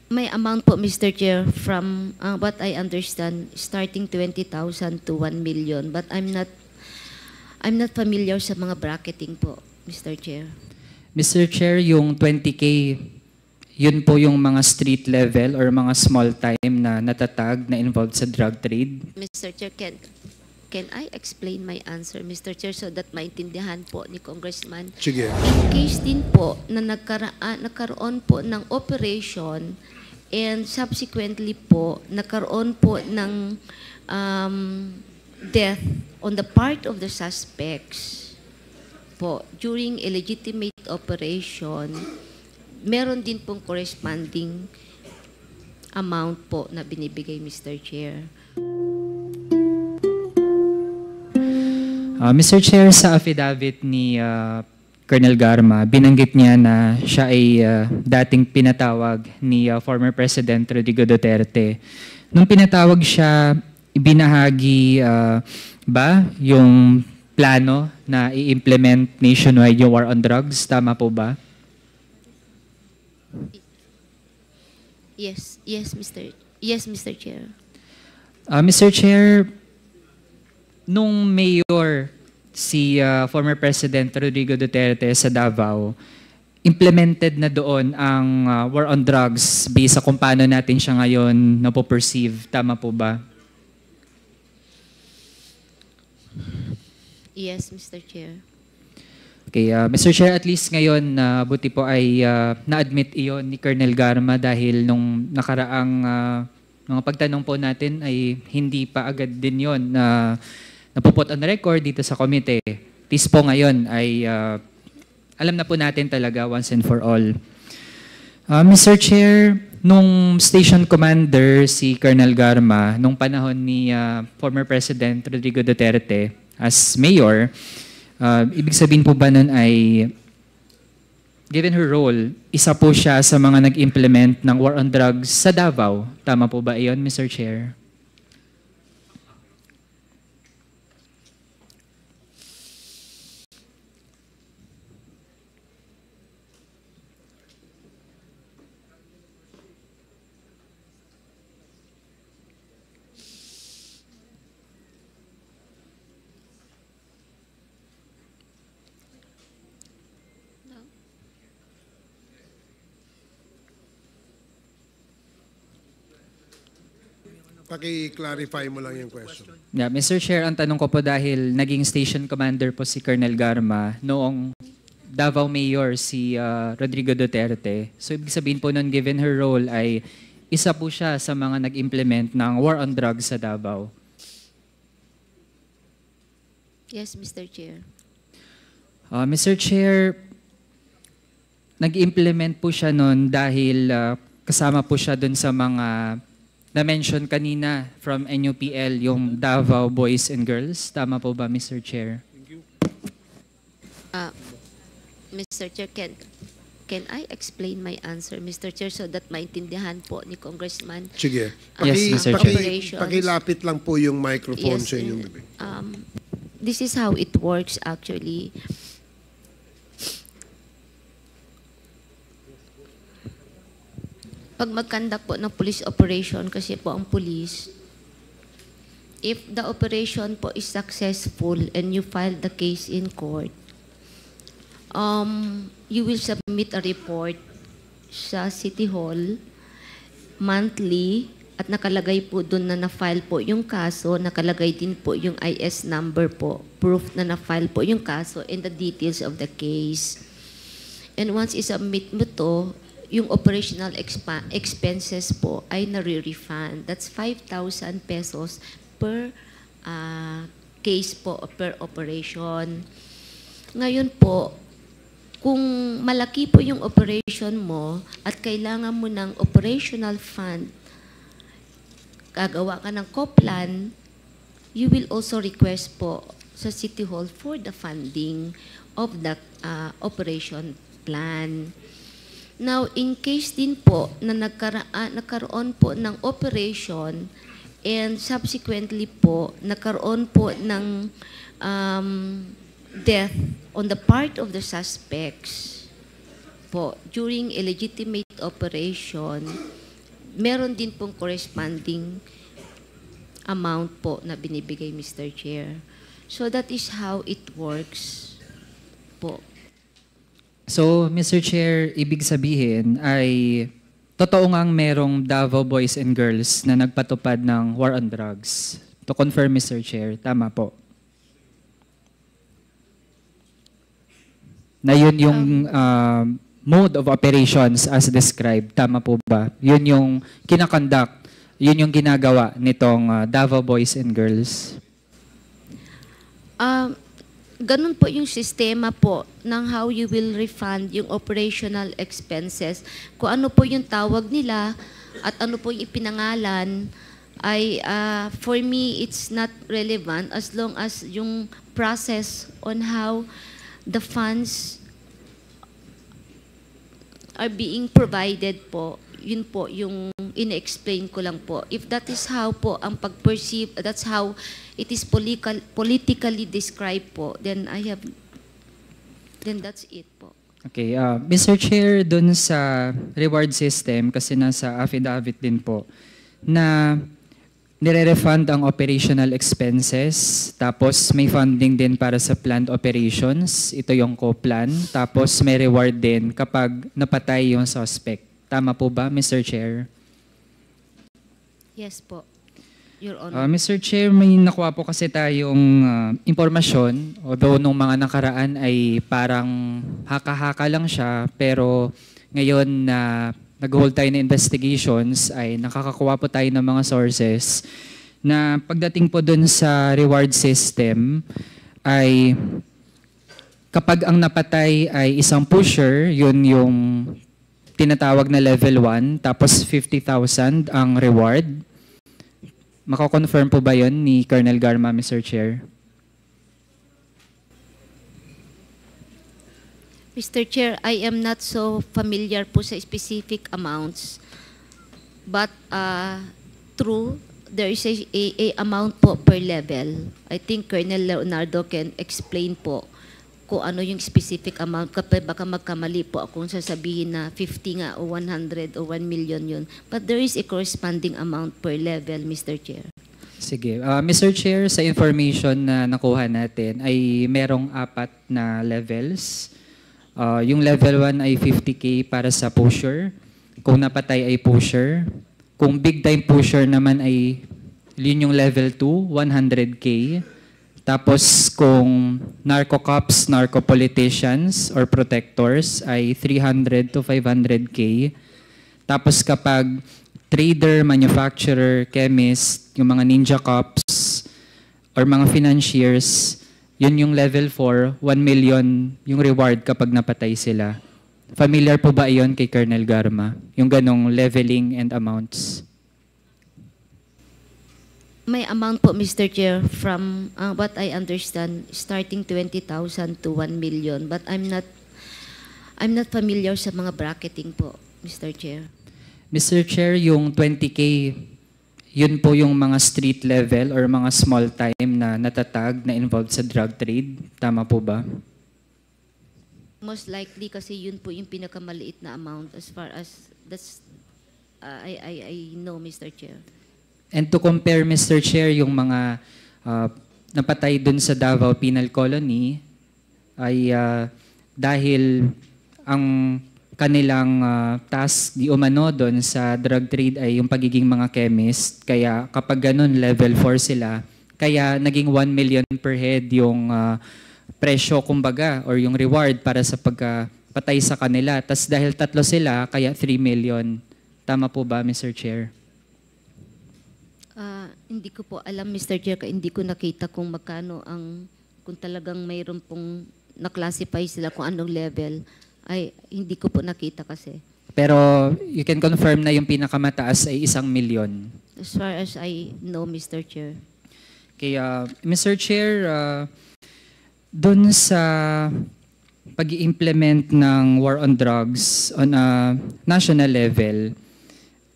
May amount po, Mr. Chair, from what I understand, starting 20,000 to 1 million. But I'm not familiar sa mga bracketing po, Mr. Chair. Mr. Chair, yung 20K, yun po yung mga street level or mga small time na natatag na involved sa drug trade. Mr. Chair, can I explain my answer, Mr. Chair, so that maintindihan po ni Congressman? Sige. In case din po na nagkaroon po ng operation and subsequently po nagkaroon po ng death on the part of the suspects po during a legitimate operation, meron din pong corresponding amount po na binibigay, Mr. Chair. Mr. Chair, sa affidavit ni Colonel Garma, binanggit niya na siya ay dating pinatawag ni former President Rodrigo Duterte. Nung pinatawag siya, ibinahagi ba yung plano na i-implement nationwide yung war on drugs? Tama po ba? Yes, Mr. Chair. Mr. Chair, nung mayor si former President Rodrigo Duterte sa Davao, implemented na doon ang war on drugs based sa kung paano natin siya ngayon napoperceive. Tama po ba? Yes, Mr. Chair. Okay, Mr. Chair, at least ngayon, buti po ay na-admit iyon ni Colonel Garma dahil nung nakaraang mga pagtanong po natin ay hindi pa agad din yon na napuput on record dito sa komite. At least po ngayon ay alam na po natin talaga once and for all. Mr. Chair, nung station commander si Colonel Garma, nung panahon ni former President Rodrigo Duterte as mayor, ibig sabihin po ba nun ay, given her role, isa po siya sa mga nag-implement ng war on drugs sa Davao. Tama po ba iyon, Mr. Chair? Paki-clarify mo lang yung question. Yeah, Mr. Chair, ang tanong ko po dahil naging station commander po si Colonel Garma noong Davao Mayor si Rodrigo Duterte. So ibig sabihin po nun, given her role ay isa po siya sa mga nag-implement ng war on drugs sa Davao. Yes, Mr. Chair. Mr. Chair, nag-implement po siya nun dahil kasama po siya dun sa mga na-mention kanina from NUPL, yung Davao Boys and Girls. Tama po ba, Mr. Chair? Mr. Chair, can I explain my answer, Mr. Chair, so that maintindihan po ni Congressman? Sige. Yes, Mr. Chair. Pakilapit lang po yung microphone Yes, sa inyong bibig. This is how it works actually. Pag mag-conduct po ng police operation, kasi po ang police, if the operation po is successful and you file the case in court, you will submit a report sa City Hall monthly at nakalagay po doon na na-file po yung kaso, nakalagay din po yung IS number po, proof na na-file po yung kaso and the details of the case. And once isubmit mo to, yung operational expenses po ay nare-refund. That's 5,000 pesos per case po, per operation. Ngayon po, kung malaki po yung operation mo at kailangan mo ng operational fund, gagawa ka ng COPLAN, you will also request po sa City Hall for the funding of the operation plan. Now, in case din po na nagkaroon po ng operation and subsequently po nagkaroon po ng death on the part of the suspects po during a legitimate operation, meron din pong corresponding amount po na binibigay, Mr. Chair. So that is how it works po. So, Mr. Chair, ibig sabihin ay totoo ngang merong Davao Boys and Girls na nagpatupad ng war on drugs. To confirm, Mr. Chair, tama po. Na yun yung mode of operations as described. Tama po ba? Yun yung kinakonduct, yun yung ginagawa nitong Davao Boys and Girls. Ganun po yung sistema po ng how you will refund yung operational expenses. Kung ano po yung tawag nila at ano po yung ipinangalan, ay for me, it's not relevant as long as yung process on how the funds are being provided po, yun po yung ine-explain ko lang po. If that is how po ang pag-perceive, that's how it is politically described po, then that's it po. Okay, Mr. Chair, dun sa reward system, kasi nasa affidavit din po, na nire-refund ang operational expenses, tapos may funding din para sa planned operations, ito yung co-plan, tapos may reward din kapag napatay yung suspect. Tama po ba, Mr. Chair? Yes po, Your Honor. Mr. Chair, may nakuha po kasi tayong impormasyon, although nung mga nakaraan ay parang haka-haka lang siya, pero ngayon na nag-hold tayo na investigations ay nakakakuha po tayo ng mga sources na pagdating po dun sa reward system ay kapag ang napatay ay isang pusher, yun yung tinatawag na level 1, tapos 50,000 ang reward. Mako-confirm po ba yun ni Colonel Garma, Mr. Chair? Mr. Chair, I am not so familiar po sa specific amounts. But true, there is a amount po per level. I think Colonel Leonardo can explain po kung ano yung specific amount. Kapag baka magkamali po akong sasabihin na 50 nga o 100 o 1 million yun. But there is a corresponding amount per level, Mr. Chair. Sige. Mr. Chair, sa information na nakuha natin ay merong 4 na levels. Yung level 1 ay 50K para sa pusher. Kung napatay ay pusher. Kung big time pusher naman ay yun yung level 2, 100K. Tapos kung narco-cops, narco-politicians, or protectors ay 300 to 500K. Tapos kapag trader, manufacturer, chemist, yung mga ninja cops, or mga financiers, yun yung level 4, 1 million yung reward kapag napatay sila. Familiar po ba iyon kay Colonel Garma? Yung ganong leveling and amounts? May amount po, Mr. Chair, from what I understand, starting 20,000 to 1 million. But I'm not familiar sa mga bracketing po, Mr. Chair. Mr. Chair, yung 20K, yun po yung mga street level or mga small time na natatag na involved sa drug trade. Tama po ba? Most likely kasi yun po yung pinakamaliit na amount as far as that's I know, Mr. Chair. And to compare, Mr. Chair, yung mga napatay dun sa Davao Penal Colony ay dahil ang kanilang task di umano dun sa drug trade ay yung pagiging mga chemist. Kaya kapag ganun, level 4 sila. Kaya naging 1 million per head yung presyo, kumbaga, or yung reward para sa pagpatay sa kanila. Tas dahil 3 sila, kaya 3 million. Tama po ba, Mr. Chair? Hindi ko po alam, Mr. Chair, hindi ko nakita kung magkano kung talagang mayroon pong na-classify sila kung anong level, ay hindi ko po nakita kasi. Pero you can confirm na yung pinakamataas ay 1 million. As far as I know, Mr. Chair. Kaya, Mr. Chair, dun sa pag-i-implement ng war on drugs on a national level,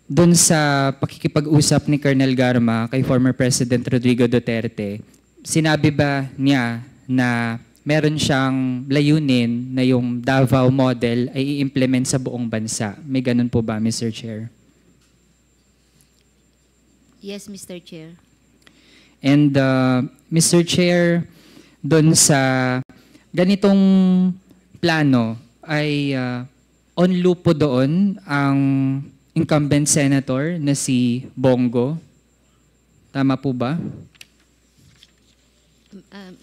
dun sa pakikipag-usap ni Colonel Garma kay former President Rodrigo Duterte, sinabi ba niya na meron siyang layunin na yung Davao model ay i-implement sa buong bansa? May ganun po ba, Mr. Chair? Yes, Mr. Chair. And Mr. Chair, doon sa ganitong plano ay on loop po doon ang incumbent senator na si Bongo. Tama po ba?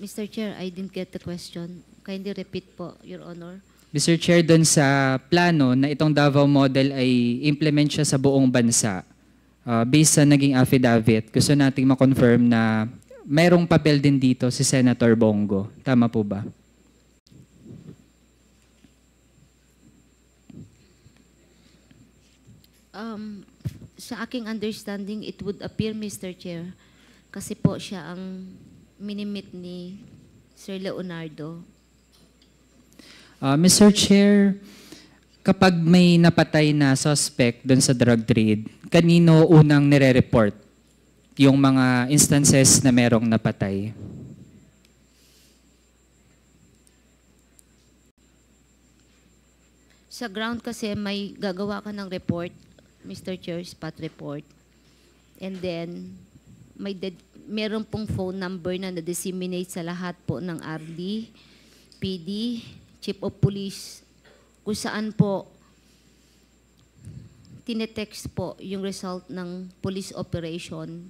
Mr. Chair, I didn't get the question. Kindly repeat po, Your Honor. Mr. Chair, doon sa plano na itong Davao model ay implement siya sa buong bansa, based sa naging affidavit, gusto nating ma-confirm na mayroong papel din dito si Senator Bongo. Tama po ba? Sa aking understanding, it would appear, Mr. Chair, kasi po siya ang minimit ni Sir Leonardo. Mr. Chair, kapag may napatay na suspect doon sa drug trade, kanino unang nire-report yung mga instances na merong napatay? Sa ground kasi may gagawa ka ng report, Mr. Chair, spot report. And then, meron pong phone number na na-disseminate sa lahat po ng RD, PD, Chief of Police, kung saan po tinetext po yung result ng police operation.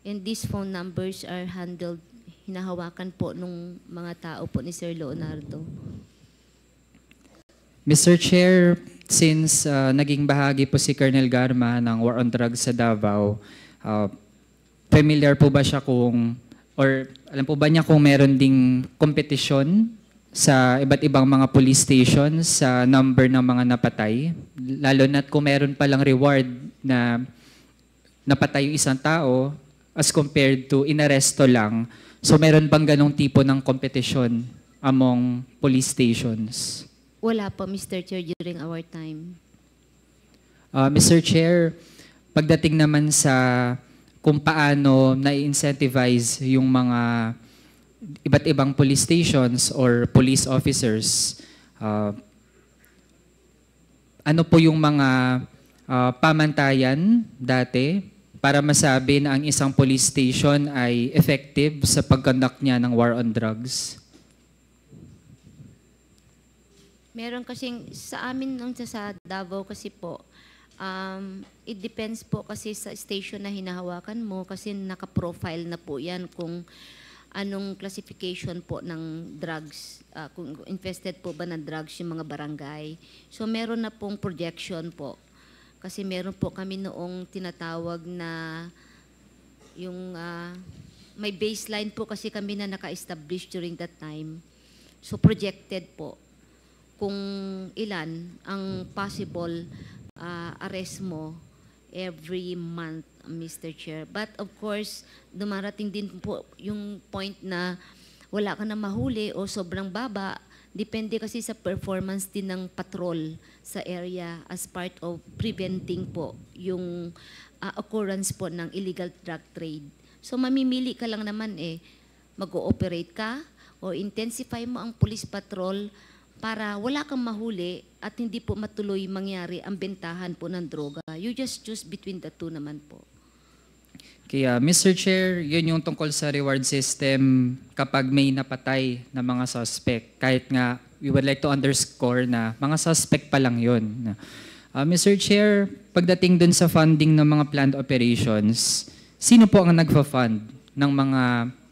And these phone numbers are handled, hinahawakan po nung mga tao po ni Sir Leonardo. Mr. Chair, since naging bahagi po si Colonel Garma ng War on Drugs sa Davao, familiar po ba siya or alam po ba niya kung meron ding kompetisyon sa iba't ibang mga police stations sa number ng mga napatay? Lalo na't kung meron palang reward na napatay yung isang tao as compared to inaresto lang. So meron bang ganong tipo ng kompetisyon among police stations? Wala po, Mr. Chair, during our time. Mr. Chair, pagdating naman sa kung paano na-incentivize yung mga iba't ibang police stations or police officers, ano po yung mga pamantayan dati para masabi na ang isang police station ay effective sa pag-conduct niya ng war on drugs? Meron kasing, sa amin nung sa Davao kasi po, it depends po kasi sa station na hinahawakan mo kasi naka-profile na po yan kung anong classification po ng drugs, kung infested po ba ng drugs yung mga barangay. So meron na pong projection po. Kasi meron po kami noong tinatawag na yung may baseline po kasi kami na naka-establish during that time. So projected po kung ilan ang possible arrest mo every month, Mr. Chair. But of course, dumarating din po yung point na wala ka na mahuli o sobrang baba. Depende kasi sa performance din ng patrol sa area as part of preventing po yung occurrence po ng illegal drug trade. So mamimili ka lang naman mag-ooperate ka o intensify mo ang police patrol para wala kang mahuli at hindi po matuloy mangyari ang bentahan po ng droga. You just choose between the two naman po. Kaya, Mr. Chair, yun yung tungkol sa reward system kapag may napatay na mga suspect. Kahit nga, we would like to underscore na mga suspect pa lang yun. Mr. Chair, pagdating dun sa funding ng mga planned operations, sino po ang nagfa-fund ng mga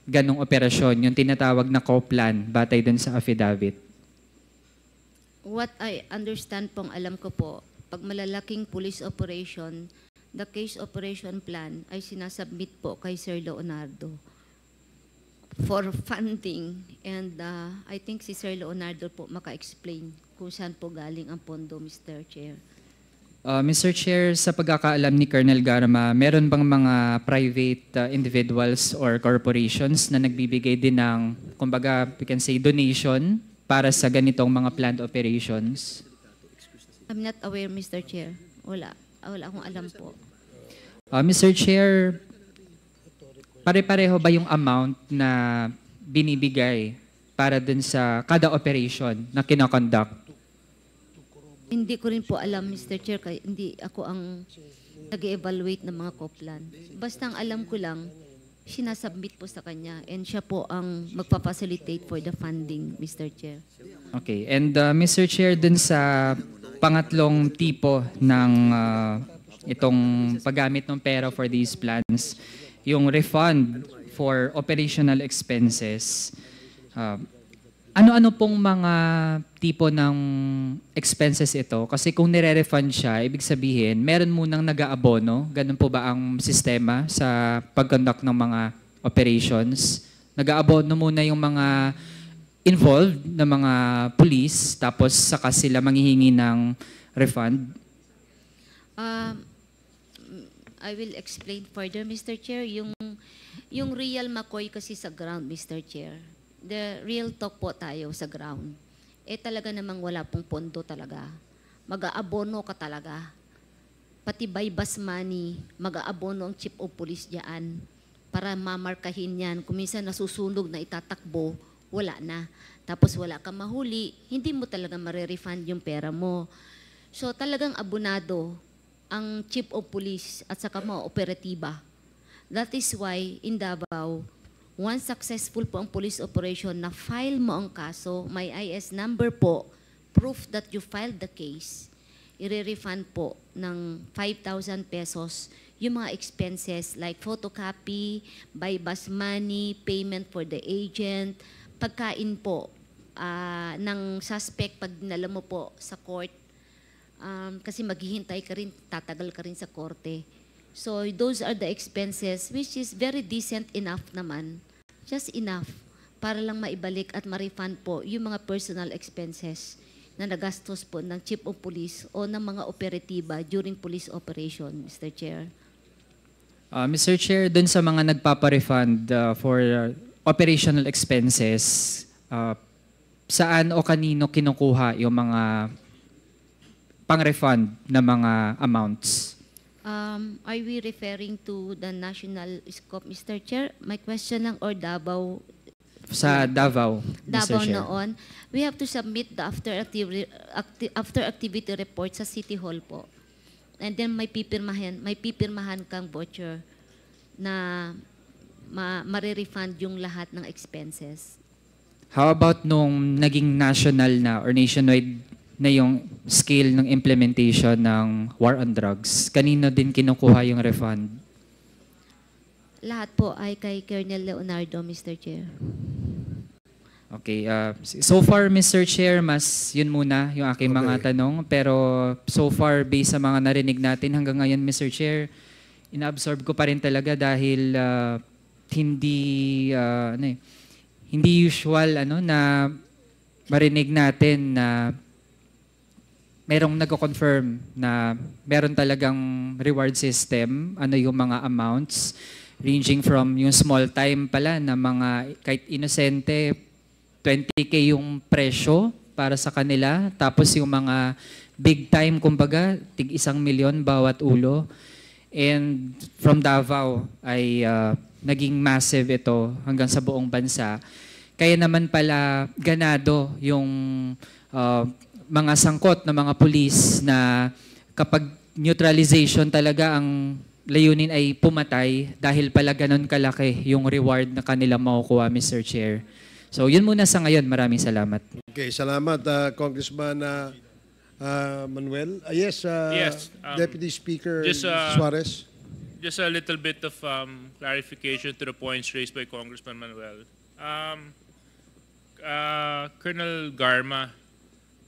ganong operasyon, yung tinatawag na co-plan, batay dun sa affidavit? What I understand pong alam ko po, pag malalaking police operation, the case operation plan ay sinasubmit po kay Sir Leonardo for funding. And I think si Sir Leonardo po maka-explain kung saan po galing ang pondo, Mr. Chair. Mr. Chair, sa pagkakaalam ni Colonel Garma, meron bang mga private individuals or corporations na nagbibigay din ng, kumbaga, we can say, donation para sa ganitong mga planned operations? I'm not aware, Mr. Chair. Wala akong alam po. Mr. Chair, pare-pareho ba yung amount na binibigay para dun sa kada operation na kinoconduct? Hindi ko rin po alam, Mr. Chair, kaya hindi ako ang nag-evaluate ng mga COPLAN. Basta ang alam ko lang, sinasubmit po sa kanya and siya po ang magpapacilitate for the funding, Mr. Chair. Okay. And Mr. Chair, dun sa pangatlong tipo ng itong paggamit ng pera for these plans, yung refund for operational expenses, ano-ano pong mga tipo ng expenses ito? Kasi kung nire-refund siya, ibig sabihin, meron munang nag-aabono. Ganun po ba ang sistema sa pag-conduct ng mga operations? Nag-aabono muna yung mga involved na mga police, tapos saka sila manghihingi ng refund? I will explain further, Mr. Chair. Yung real McCoy kasi sa ground, Mr. Chair. The real talk po tayo sa ground. Talaga namang wala pong pondo talaga. Mag-aabono ka talaga. Pati bypass money, mag-aabono ang chief of police diyan para mamarkahin yan. Kung minsan nasusunog na itatakbo, wala na. Tapos wala kang mahuli, hindi mo talaga marerefund yung pera mo. So talagang abonado ang chief of police at saka mga operatiba. That is why in Davao, once successful po ang police operation na file mo ang kaso, may IS number po, proof that you filed the case, i-refund po ng 5,000 pesos yung mga expenses like photocopy, bypass money, payment for the agent, pagkain po ng suspect pag dinala mo po sa court, kasi maghihintay ka rin, tatagal ka rin sa korte. So those are the expenses which is very decent enough naman. Just enough para lang maibalik at ma-refund po yung mga personal expenses na nagastos po ng chief of police o ng mga operatiba during police operation, Mr. Chair. Mr. Chair, dun sa mga nagpapa-refund for operational expenses, saan o kanino kinukuha yung mga pang-refund na mga amounts? Are we referring to the national scope, Mr. Chair? My question lang, or Davao? Sa Davao, Davao Mr. Chair. noon. We have to submit the after activity report sa City Hall po. And then may pipirmahan kang voucher na marerefund yung lahat ng expenses. How about nung naging national na or nationwide na yung scale ng implementation ng war on drugs? Kanino din kinukuha yung refund? Lahat po ay kay Colonel Leonardo, Mr. Chair. Okay. So far, Mr. Chair, mas yun muna yung aking mga tanong. Pero so far, based sa mga narinig natin hanggang ngayon, Mr. Chair, inaabsorb ko pa rin talaga dahil hindi usual na marinig natin na merong nagko-confirm na meron talagang reward system, yung mga amounts, ranging from yung small time pala na mga kahit inosente, 20K yung presyo para sa kanila, tapos yung mga big time, kumbaga, tig 1 milyon bawat ulo. And from Davao ay naging massive ito hanggang sa buong bansa. Kaya naman pala ganado yung mga sangkot na mga pulis na kapag neutralization talaga ang layunin ay pumatay dahil pala ganun kalaki yung reward na kanila makukuha, Mr. Chair. So yun muna sa ngayon. Maraming salamat. Okay, salamat Congressman Manuel. Yes, Deputy Speaker Suarez. Just a little bit of clarification to the points raised by Congressman Manuel. Colonel Garma,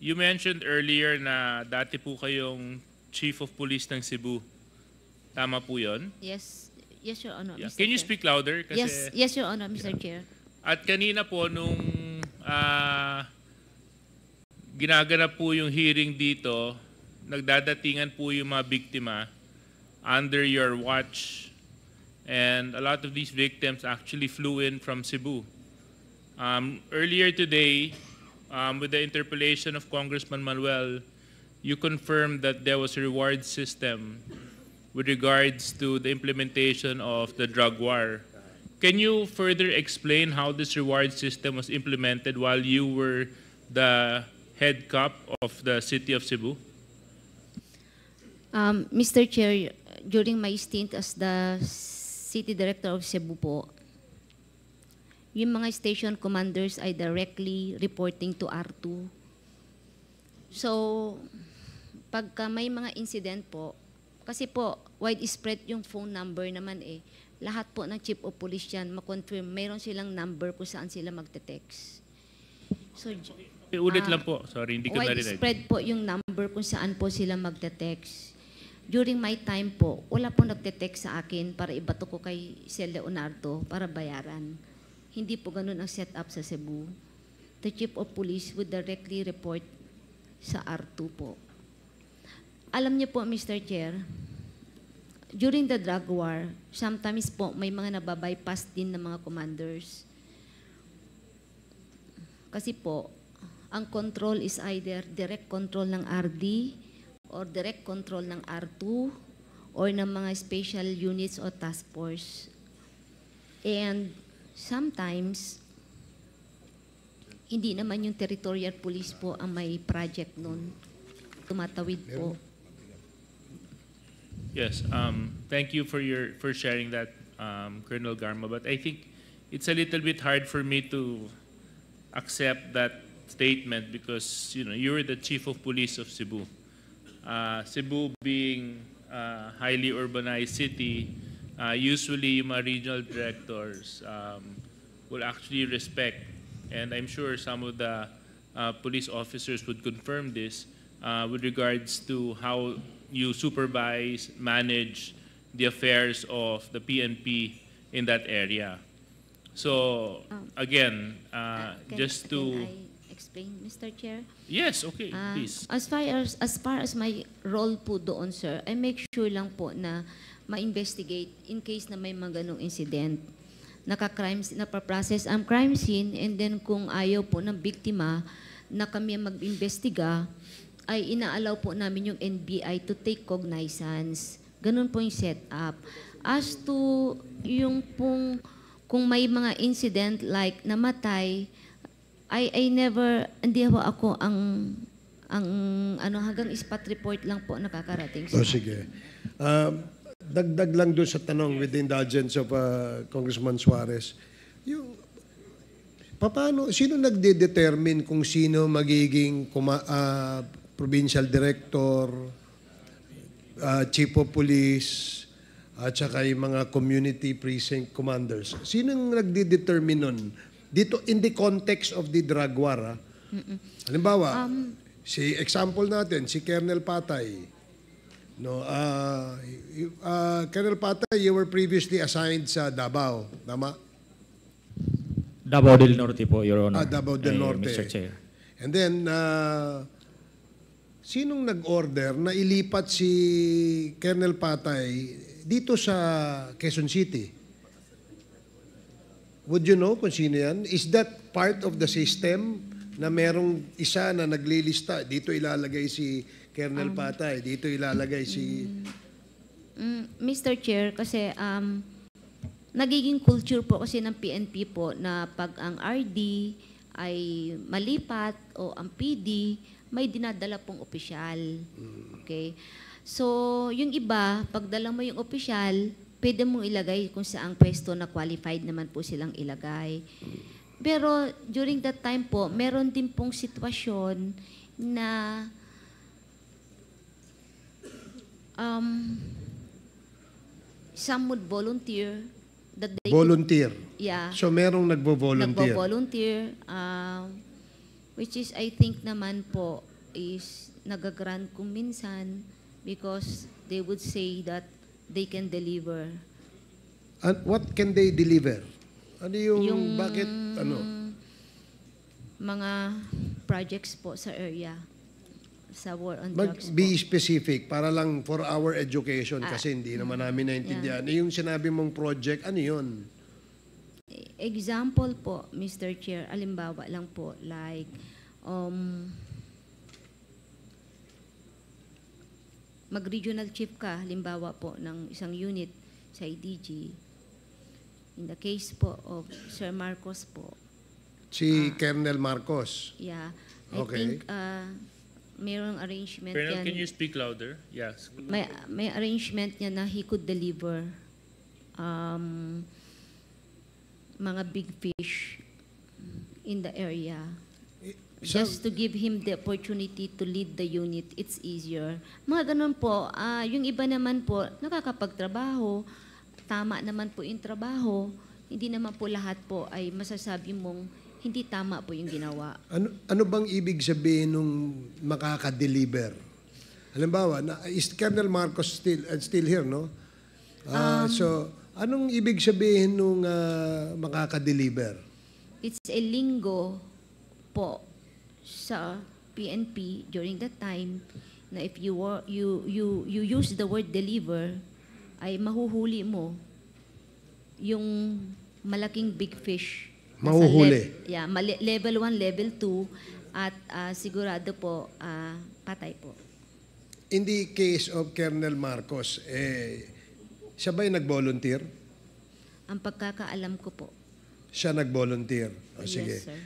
you mentioned earlier na dati po kayong Chief of Police ng Cebu. Tama po yun? Yes. Yes, Your Honor, Yeah. Mr. Can you Chair. speak louder? Kasi, Yes, Your Honor, Mr. Chair. At kanina po nung ginaganap po yung hearing dito, nagdadatingan po yung mga biktima under your watch. And a lot of these victims actually flew in from Cebu. Earlier today, with the interpellation of Congressman Manuel, you confirmed that there was a reward system with regards to the implementation of the drug war. Can you further explain how this reward system was implemented while you were the head cop of the city of Cebu? Mr. Chair, during my stint as the City Director of Cebu po, yung mga station commanders ay directly reporting to R2. So, pagka may mga incident po, kasi po, widespread yung phone number naman eh. Lahat po ng chief of police yan, makonfirm, mayroon silang number kung saan sila magte-text. So, Ulit lang po. Sorry, hindi ko narinig. widespread po yung number kung saan po sila magte-text. During my time po, wala po nagte-text sa akin para ibato ko kay Sir Leonardo para bayaran. Hindi po ganun ang setup sa Cebu. The chief of police would directly report sa R2 po. Alam niyo po, Mr. Chair, during the drug war, sometimes po may mga nababypass din ng mga commanders. Kasi po, ang control is either direct control ng RD or direct control ng R2 or ng mga special units o task force. And sometimes, hindi naman yung territorial police po ang may project nun. Tumatawid po. Yes, thank you for sharing that, Colonel Garma. But I think it's a little bit hard for me to accept that statement because you're the chief of police of Cebu. Cebu being a highly urbanized city, usually yung mga regional directors will actually respect, and I'm sure some of the police officers would confirm this with regards to how you supervise, manage the affairs of the PNP in that area. So again, just to Can I explain, Mr. Chair? yes, okay, please. As far as my role po doon, sir, I make sure lang po na ma-investigate in case na may mga ganong incident. Napaprocess ang crime scene, and then kung ayaw po ng biktima na kami mag-imbestiga, ay inaalaw po namin yung NBI to take cognizance. Ganun po yung setup. As to yung pong, kung may mga incident like namatay, I never, hindi ako ang hanggang spot report lang po nakakarating. O sige. Dagdag lang doon sa tanong with the indulgence of Congressman Suarez. Yung, sino nagde-determine kung sino magiging provincial director, chief of police, at saka yung mga community precinct commanders? Sino nagde-determine nun? Dito, in the context of the drug war, halimbawa, example natin, si Colonel Patay. No, Colonel Patay, you were previously assigned sa Davao, tama? Davao del Norte po, Your Honor. Davao del Norte. Mr. Chair. And then, sinong nag-order na ilipat si Colonel Patay dito sa Quezon City? Would you know kung sino yan? Is that part of the system na merong isa na naglilista? Dito ilalagay si Colonel Patay, dito ilalagay si... Mr. Chair, kasi nagiging culture po kasi ng PNP po na pag ang RD ay malipat o ang PD, may dinadala pong opisyal. Okay? So, yung iba, pagdala mo yung opisyal, pwede mong ilagay kung saang pwesto na qualified naman po silang ilagay. Pero during that time po, meron din pong sitwasyon na some would volunteer. That they volunteer? Yeah. So merong nagbo-volunteer? Nagbo-volunteer, which is I think naman po is nagagrant kung minsan because they would say that they can deliver. And what can they deliver? Ano yung bakit, Mga projects po sa area, sa war on drugs be po. specific para lang for our education kasi hindi naman namin naintindihan. Yung sinabi mong project, ano yun? Example po, Mr. Chair, alimbawa lang po, like, mag-regional chief ka, halimbawa po, ng isang unit sa IDG. In the case po of Sir Marcos po. Si Colonel Marcos. Yeah. I Okay. think Mayroong arrangement Colonel, yan. can you speak louder? Yes. May arrangement niya na he could deliver mga big fish in the area. So- Just to give him the opportunity to lead the unit, it's easier. Mga ganun po, yung iba naman po, nakakapagtrabaho, tama naman po yung trabaho, hindi naman po lahat po ay masasabi mong hindi tama po yung ginawa. Ano bang ibig sabihin nung makaka-deliver? Halimbawa, is Colonel Marcos still here, no? So, anong ibig sabihin nung makaka-deliver? It's a lingo po sa PNP during that time na if you use the word deliver, ay mahuhuli mo yung malaking big fish. Nasa Mahuhuli. level 1, level 2, at sigurado po, patay po. In the case of Colonel Marcos, siya ba'y nag-volunteer? Ang pagkakaalam ko po. Siya nag-volunteer. O, sige. Yes, sir.